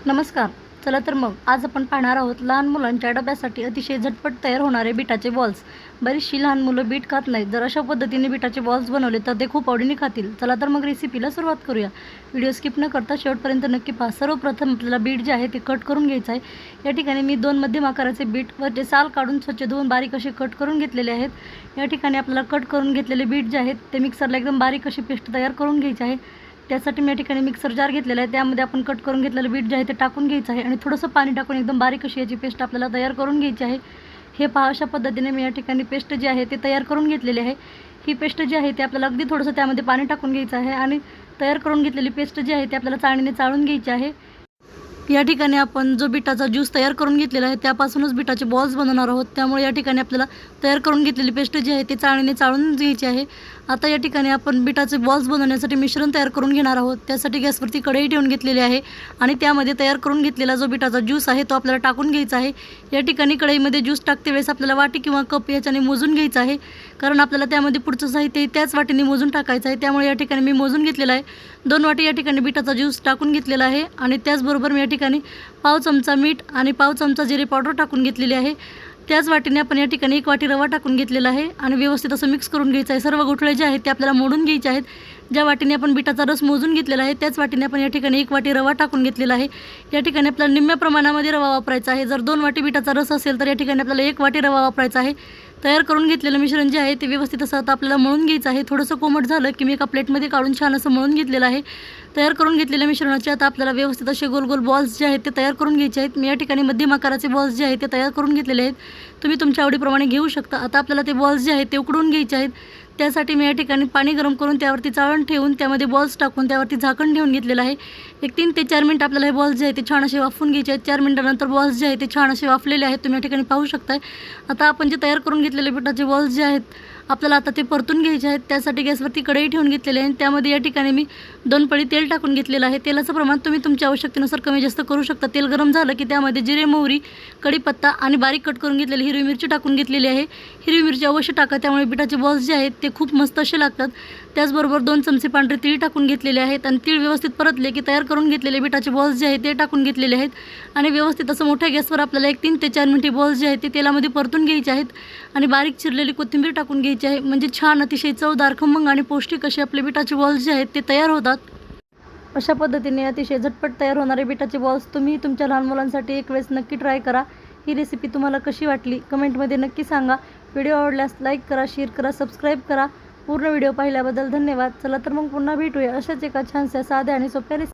नमस्कार. चला तर मग आज आपण पाहणार आहोत लहान मुलांच्या डब्यासाठी अतिशय झटपट तयार होणारे बीटाचे बॉल्स. बरीचशी लहान मुलं बीट खात नाहीत. जर अशा पद्धतीने बीटाचे बॉल्स बनवले तर ते खूप आवडीने खातील. चला तर मग रेसिपीला सुरुवात करूया. व्हिडिओ स्किप न करता शेवटपर्यंत नक्की पहा. सर्वप्रथम आपल्याला बीट जे आहे ते कट करून घ्यायचं आहे. या ठिकाणी मी 2 मध्यम आकाराचे बीट वरचे साल काढून स्वच्छ धुवून बारीक असे कट करून घेतलेले आहेत. या ठिकाणी आपल्याला कट करून घेतलेले बीट जे आहेत ते मिक्सरला एकदम बारीक अशी पेस्ट तयार करून घ्यायची आहे. त्यासाठी मी या ठिकाणी मिक्सर जार घेतलेला आहे. त्यामध्ये आपण कट करून घेतलेलं बीट जे आहे ते टाकून घ्यायचं आहे आणि थोडंसं पाणी टाकून एकदम बारीक अशी याची पेस्ट आपल्याला तयार करून घ्यायची आहे. हे पहा, अशा पद्धतीने मी या ठिकाणी पेस्ट जी आहे ते तयार करून घेतलेली आहे. ही पेस्ट जी आहे ते आपल्याला अगदी थोडंसं त्यामध्ये पाणी टाकून घ्यायचं आहे आणि तयार करून घेतलेली पेस्ट जी आहे ती आपल्याला चाळणीने चाळून घ्यायची आहे. या ठिकाणी आपण जो बीटाचा ज्यूस तयार करून घेतलेला आहे त्यापासूनच बीटाचे बॉल्स बनवणार आहोत. त्यामुळे या ठिकाणी आपल्याला तयार करून घेतलेली पेस्ट जी आहे ती चाळणीने चाळून घ्यायची आहे. आता या ठिकाणी आपण बीटाचे बॉल्स बनवण्यासाठी मिश्रण तयार करून घेणार आहोत. त्यासाठी गॅसवरती कढई ठेवून घेतलेली आहे आणि त्यामध्ये तयार करून घेतलेला जो बीटाचा ज्यूस आहे तो आपल्याला टाकून घ्यायचा आहे. या ठिकाणी कढईमध्ये ज्यूस टाकते वेळेस आपल्याला वाटी किंवा कप याच्याने मोजून घ्यायचं आहे, कारण आपल्याला त्यामध्ये पुढचं साहित्य त्याच वाटीने मोजून टाकायचं आहे. त्यामुळे या ठिकाणी मी मोजून घेतलेला आहे. 2 वाटी या ठिकाणी बीटाचा ज्यूस टाकून घेतलेला आहे आणि त्याचबरोबर मी या ठिकाणी पाव चमचा मीठ आणि पाव चमचा जिरे पावडर टाकून घेतलेली आहे. त्याच वाटीने आपण या ठिकाणी 1 वाटी रवा टाकून घेतलेला आहे आणि व्यवस्थित असं मिक्स करून घ्यायचं आहे. सर्व गोठळे जे आहेत ते आपल्याला मोडून घ्यायचे आहेत. ज्या वाटीने आपण बीटाचा रस मोजून घेतलेला आहे त्याच वाटीने आपण या ठिकाणी 1 वाटी रवा टाकून घेतलेला आहे. या ठिकाणी आपल्याला निम्म्या प्रमाणामध्ये रवा वापरायचा आहे. जर 2 वाटी बीटाचा रस असेल तर या ठिकाणी आपल्याला 1 वाटी रवा वापरायचा आहे. तयार करून घेतलेलं मिश्रण जे आहे ते व्यवस्थित असं आता आपल्याला मळून घ्यायचं आहे. थोडंसं कोमट झालं की मी एका प्लेटमध्ये काढून छान असं मळून घेतलेलं आहे. तयार करून घेतलेल्या मिश्रणाचे आता आपल्याला व्यवस्थित असे गोल गोल बॉल्स जे आहेत ते तयार करून घ्यायचे आहेत. मी या ठिकाणी मध्यम आकाराचे बॉल्स जे आहेत ते तयार करून घेतलेले आहेत. तुम्ही तुमच्या आवडीप्रमाणे घेऊ शकता. आता आपल्याला ते बॉल्स जे आहेत ते उकडून घ्यायचे आहेत. त्यासाठी मी या ठिकाणी पाणी गरम करून त्यावरती चाळण ठेवून त्यामध्ये बॉल्स टाकून त्यावरती झाकण ठेवून घेतलेलं आहे. 3 ते 4 मिनिट आपल्याला हे बॉल्स जे आहेत ते छान असे वाफवून घ्यायचे आहेत. 4 मिनिटानंतर बॉल्स जे आहेत ते छान असे वाफलेले आहेत. तुम्ही या ठिकाणी पाहू शकताय. आता आपण जे तयार करून घेतलेले बीटाचे बॉल्स जे आहेत आपल्याला आता ते परतून घ्यायचे आहेत. त्यासाठी गॅसवरती कढई ठेवून घेतलेली आहे. त्यामध्ये या ठिकाणी मी 2 पळी तेल टाकून घेतलेलं आहे. तेलाचं प्रमाण तुम्ही तुमच्या आवश्यकतेनुसार कमी जास्त करू शकता. तेल गरम झालं की त्यामध्ये जिरे, मोहरी, कढीपत्ता आणि बारीक कट करून घेतलेली हिरवी मिरची टाकून घेतलेली आहे. हिरवी मिरची अवश्य टाका, त्यामुळे बीटाचे बॉल्स जे आहेत ते खूप मस्त असे लागतात. त्याचबरोबर 2 चमचे पांढरे तीळ टाकून घेतलेले आहेत आणि तीळ व्यवस्थित परतले की तयार करून घेतलेले बीटाचे बॉल्स जे आहेत ते टाकून घेतलेले आहेत आणि व्यवस्थित असं मोठ्या गॅसवर आपल्याला 3 ते 4 मिनिटे बॉल्स जे आहेत ते तेलामध्ये परतून घ्यायचे आहेत आणि बारीक चिरलेली कोथिंबीर टाकून घ्यायची आहे. म्हणजे छान अतिशय चवदार, खमंग आणि पौष्टिक असे आपले बीटाचे बॉल्स जे आहेत ते तयार होतात. अशा पद्धतीने अतिशय झटपट तयार होणारे बीटाचे बॉल्स तुम्ही तुमच्या लहान मुलांसाठी एक वेळेस नक्की ट्राय करा. ही रेसिपी तुम्हाला कशी वाटली कमेंटमध्ये नक्की सांगा. व्हिडिओ आवडल्यास लाईक करा, शेअर करा, सबस्क्राईब करा. पूर्ण व्हिडिओ पाहिल्याबद्दल धन्यवाद. चला तर मग पुन्हा भेटूया अशाच एका छानशा साध्या आणि सोप्या रेसिपी